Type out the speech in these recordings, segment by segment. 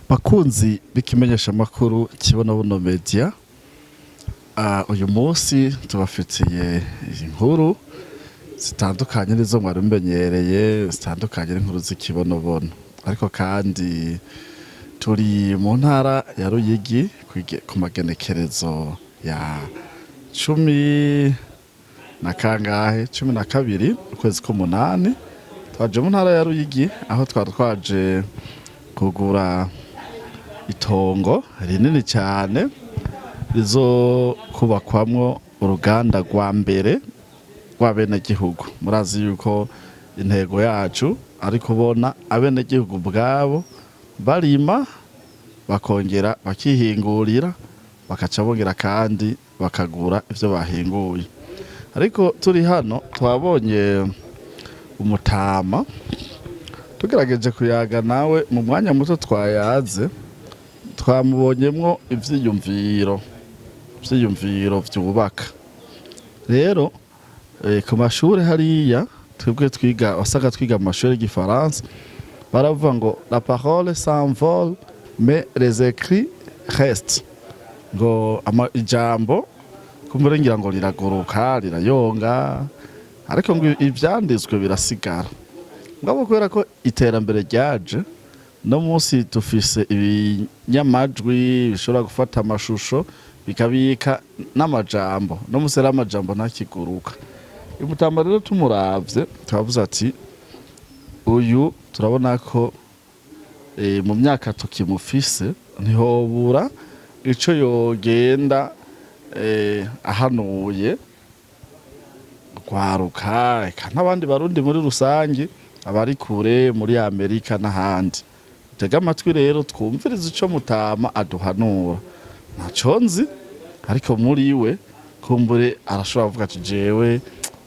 Bakunzi bikimenyesha makuru kibona buno media uyu munsi tubafitiye inkuru zitandukanye nizo mwari mumenyereye zitandukanye n'inkuru z'ikibonobono ariko kandi turi mu ntara ya Ruyigi ku magenekerezo ya 12 ukwezi k'umunani twaje mu ntara ya Ruyigi aho twaje kugura itongo rinini cyane rizo kubakwamwo uruganda rwa mbere rw'abenegihugu. Murazi yuko intego yacu ari kubona abenegihugu bwabo barima bakongera bakihingurira bakaca bongera kandi bakagura ivyo bahinguye. Ariko turi hano twabonye umutama tugerageje kuyaga nawe mu mwanya muto twayaze twamubonyemwo ivyiyumviro vyubaka. Rero ku mashure hariya twebwe wasaga twiga mu mashure y'igifaransa baravuga ngo la parole s'envole mais les écrits restent, ngo ijambo kumurengera ngo riraguruka rirayonga ariko ngo ivyanditswe birasigara. Ngabo kubera ko iterambere ryaje no munsi tufise ibinyamajwi bishobora gufata amashusho bikabika n'amajambo no munsi y'amajambo ntakiguruka. Umutama rero tumuravye twavuze ati uyu turabona ko mu myaka tukimufise ntihobura ico yogenda ahanuye kwaruka eka n'abandi barundi muri rusange abari kure muri Amerika n'ahandi. Tega amatwi rero twumviriza ico mutama aduhanura. Ntaco nzi ariko muri we kumbure arashobora kuvuga ati jewe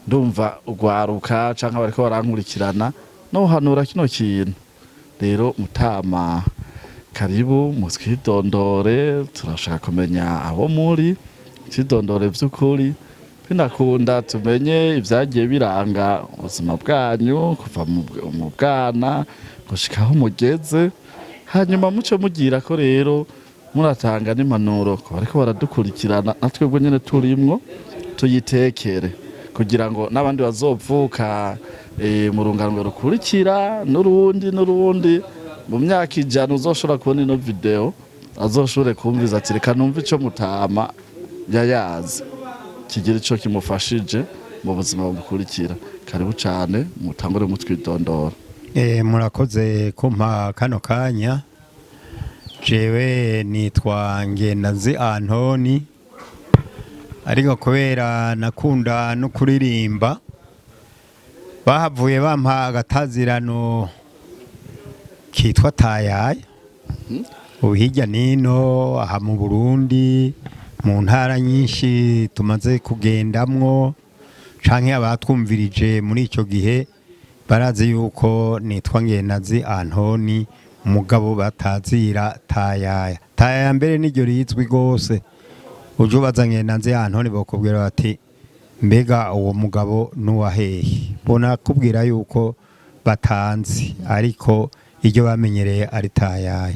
ndumva ugwaruka canke bariko barankurikirana no hanura kino kintu. Rero mutama karibu mutwidondore, turashaka kumenya abo muri twidondore vy'ukuri binakunda tumenye ivyagiye biranga ubuzima bwanyu kuva mu bwana gushikaho mugeze, hanyuma muco mugira ko rero muratanga n'impanuro ko bariko baradukurikirana natwebwe nyene turimwo tuyitekere kugira ngo n'abandi bazovuka mu rungano rukurikira n'urundi mu myaka ijana uzoshobora kubona ino video azoshobore kumviza ati reka numva ico mutama yayazi kigira ico kimufashije mu buzima bukurikira. Karibu cane mutangure mutwidondora. Murakoze kumpa kano kanya. Jewe nitwa Ngendazi Antoni ariko kubera nakunda no kuririmba bahavuye bampa agatazirano kitwa Tayaya. Ubu hirya nino aha mu Burundi mu ntara nyinshi tumaze kugendamwo canke abatwumvirije muri ico gihe barazi yuko nitwa Ngendazi Antoni umugabo batazira Tayaya. Tayaya mbere n'iryo rizwi gose uje ubaza Ngendazi Antoni bakubwira bati mbega uwo mugabo nuwahehe, bona kubwira yuko batanzi ariko iryo bamenyereye ari Tayaya.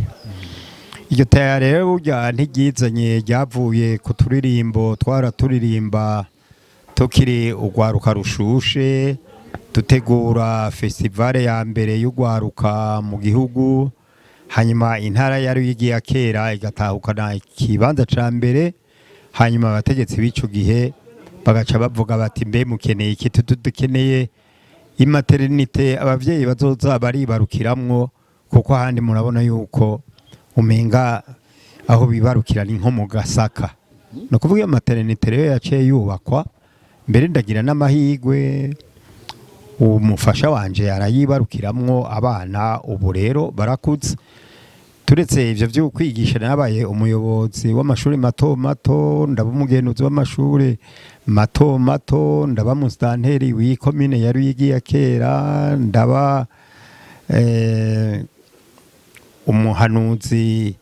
Iryo Tayaya rero burya ntigizanye ryavuye ku turirimbo turirimba tukiri ugwaruka rushushe dutegura festivale ya mbere y'ugwaruka mu gihugu, hanyuma intara ya Ruyigi ya kera igatahukana ikibanza ca mbere, hanyuma abategetsi b'ico gihe bagaca bavuga bati mbe mukeneye iki? Dukeneye imaternité abavyeyi bazoza baribarukiramwo kuko ahandi murabona yuko umenga aho bibarukira ni nko mu Gasaka. No kuvuga maternité rero yaciye yubakwa mbere ndagira n'amahigwe umufasha wanje arayibarukiramwo abana ubu rero barakuze. Turetse ivyo vyo kwigisha nabaye umuyobozi w'amashuri mato mato, ndaba umugenuzi w'amashuri mato mato, ndaba mustanteri w'ikomine ya Ruyigi ya kera, ndaba umuhanuzi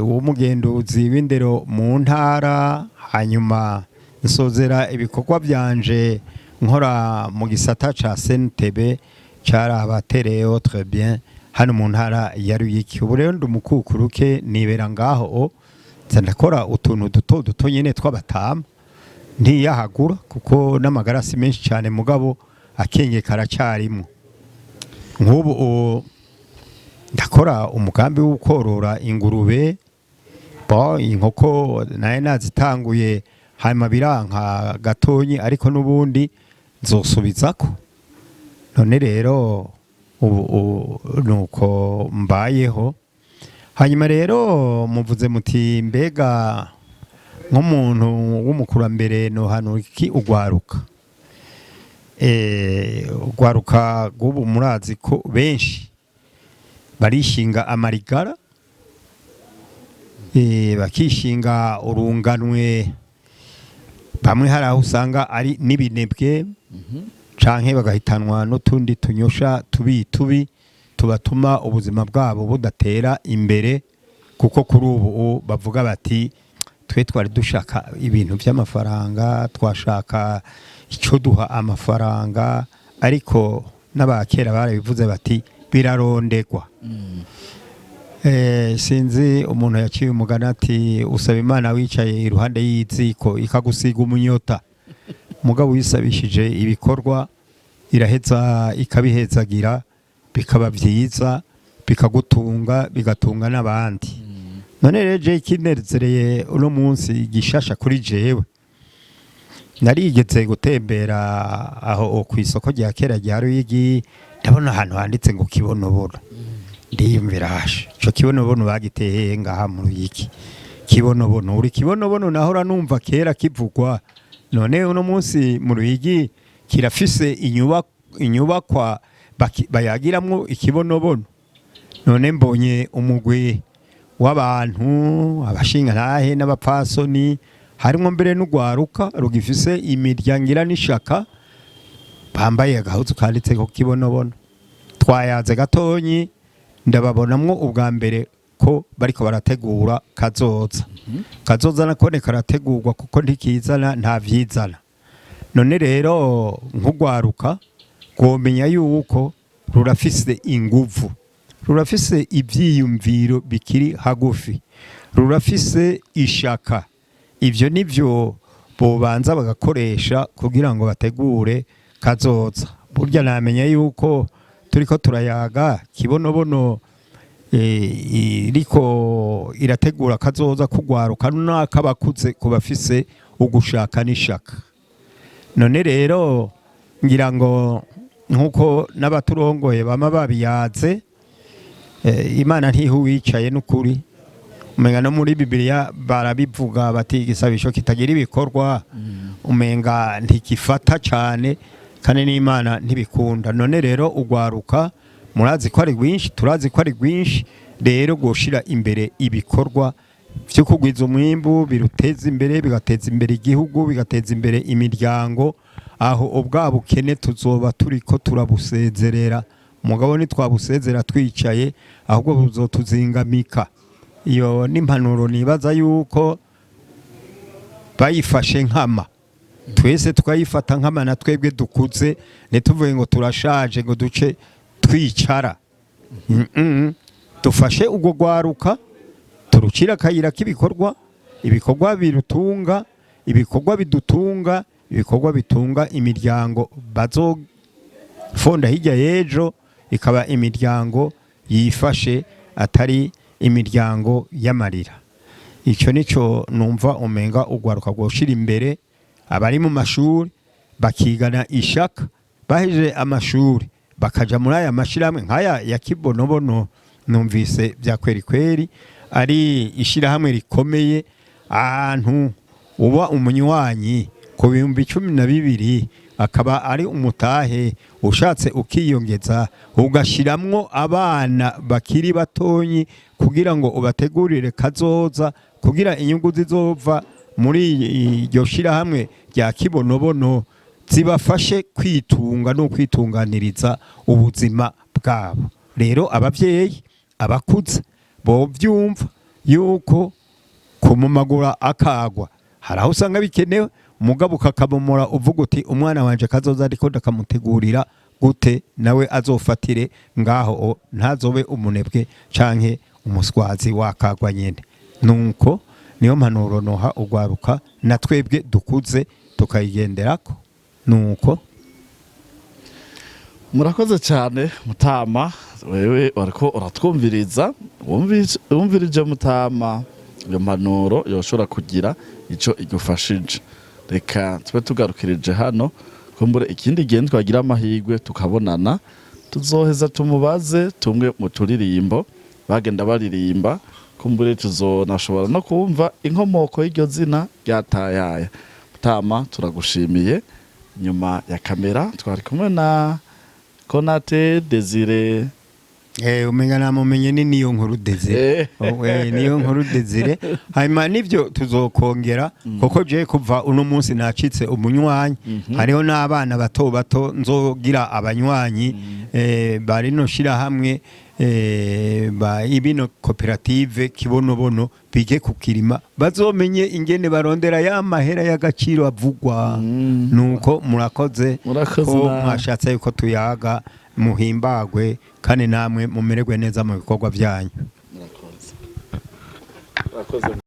w'umugenduzi w'indero mu ntara, hanyuma nsozera ibikorwa byanje nkora mu gisata ca CNTB cara abatereo très bien, hano mu ntara ya Ruyigi. Ubu rero ndi umukukuruke nibera ngaho nza ndakora utuntu duto duto nyene tw'abatama ntiyahagura kuko n'amagara si menshi cyane mugabo akenge karacyarimo. Nk'ubu ndakora umugambi wo korora ingurube, inkoko naye nazitanguye hanyuma biranka gatonyi ariko n'ubundi nzosubizako. None rero nuko mbayeho. Hanyuma rero muvuze muti mbega nk'umuntu w'umukurambere no hano iki ugwaruka. Ugwaruka gubu murazi ko benshi barishinga amarigara, bakishinga urunganwe, bamwe hari aho usanga ari n'ibinebwe canke bagahitanwa n'utundi tunyosha tubi tubatuma ubuzima bwabo budatera imbere, kuko kuri ubu bavuga bati twe twari dushaka ibintu by'amafaranga, twashaka icyo duha amafaranga, ariko n'abakera barabivuze bati birarondegwa. Sinzi umuntu yaciye umugani ati usaba Imana wicaye iruhande y'iziko ikagusiga umunyota, mugabo wisabishije ibikorwa iraheza ikabihezagira bikaba byiza bikagutunga bigatunga n'abandi. None rero je kinezereye uno munsi gishasha kuri jewe, narigeze gutembera aho ku isoko rya kera rya Ruyigi, ndabona ahantu handitse ngo kibonobono. Ndiyumvira hashe ico kibonobono bagiteye ngaha mu Ruyigi. Kibonobono uri kibonobono nahora numva kera kivugwa, none uno munsi mu Ruyigi kirafise inyubakwa bayagiramwo ikibonobono. None mbonye umugwi w'abantu abashinga ntahe n'abapfasoni, harimo mbere n'ugwaruka rugifise imiryangira n'ishaka, bambaye agahuzu kanditse ko kibonobono. Twayaze gatonyi ndababonamwo ubwa mbere ko bariko barategura kazoza. Kazoza nakone karategurwa kuko ntikizana nta vyizana. None rero nk'ugwaruka gwomenya yuko rurafise inguvu, rurafise ivyiyumviro bikiri hagufi, rurafise ishaka. Ivyo nivyo bobanza bagakoresha kugira ngo bategure kazoza. Burya namenya yuko turiko turayaga kibonobono iriko irategura kazoza kugwaruka n'akabakuze kubafise ugushaka n'ishaka. None rero ngira ngo nkuko n'abaturongoye bama babiyaze, Imana ntihuwicaye n'ukuri. Umenga no muri Bibiliya barabivuga bati igisabisho kitagira ibikorwa umenga ntikifata cyane, kandi n'Imana ntibikunda. None rero ugwaruka murazi ko ari rwinshi, turazi ko ari rwinshi, rero goshira imbere ibikorwa byo kugwiza umwimbu biruteza imbere, bigateza imbere igihugu, bigateza imbere imiryango. Aho ubwabukene tuzoba turiko turabusezerera, mugabo nitwabusezera twicaye ahubwo buzotuzingamika. Iyo n'impanuro nibaza yuko bayifashe nkama, twese tukayifata nkama na twebwe dukuze, netuvuye ngo turashaje ngo duce twicara. Dufashe ubwo gwaruka turucira akayira k'ibikorwa, ibikorwa birutunga, ibikorwa bidutunga, ibikorwa bitunga imiryango bazofonda hirya y'ejo, ikaba imiryango yifashe atari imiryango y'amarira. Icyo nico numva umenga ugwaruka gwoshira imbere. Abari mu mashuri bakigana ishaka, baheje amashuri bakaja muri aya mashiramwe nkaya ya kibonobono. Numvise bya kweri ari ishirahamwe rikomeye, ahantu uba umunywanyi ku 12,000 akaba ari umutahe ushatse ukiyongeza ugashiramwo abana bakiri batonyi kugira ngo ubategurire kazoza, kugira inyungu zizova muri iryo shirahamwe rya kibonobono zibafashe kwitunga no kwitunganiriza ubuzima bwabo. Rero abavyeyi abakuze bo byumva yuko kumumagura akagwa haraho usanga bikenewe, mugabo kakabomora uvuga uti umwana wanje kazoza ariko ndakamutegurira gute nawe azofatire ngaho ntazobe umunebwe canke umuswazi wakagwa nyene nuko niyo mpanuro noha ugwaruka na twebwe dukuze tukayigenderako nuko murakoze cyane Mutama wewe wariko uratwumviriza wumvirije Mutama iyo mpanuro yoshobora kugira ico igufashije reka tube tugarukirije hano kumbure ikindi gihe twagira amahirwe tukabonana tuzoheza tumubaze tumwe mu turirimbo bagenda baririmba kumbure tuzonashobora no kumva inkomoko y'iryo zina ryatayaya Mutama turagushimiye nyuma ya kamera twari kumwe na Konate Desire umenya namumenye ni niyo nkuru Desire niyo nkuru Desire hanyuma nivyo tuzokongera kuko je kuva uno munsi nacitse umunywanyi hariho n'abana bato bato nzogira abanywanyi bari no shira hamwe ba ibino koperative kibonobono bige kukirima bazomenye ingene barondera ya mahera y'agaciro avugwa nuko murakoze ko mwashatse yuko tuyaga muhimbagwe kandi namwe mumererwe neza mu bikorwa byanyu. Murakoze.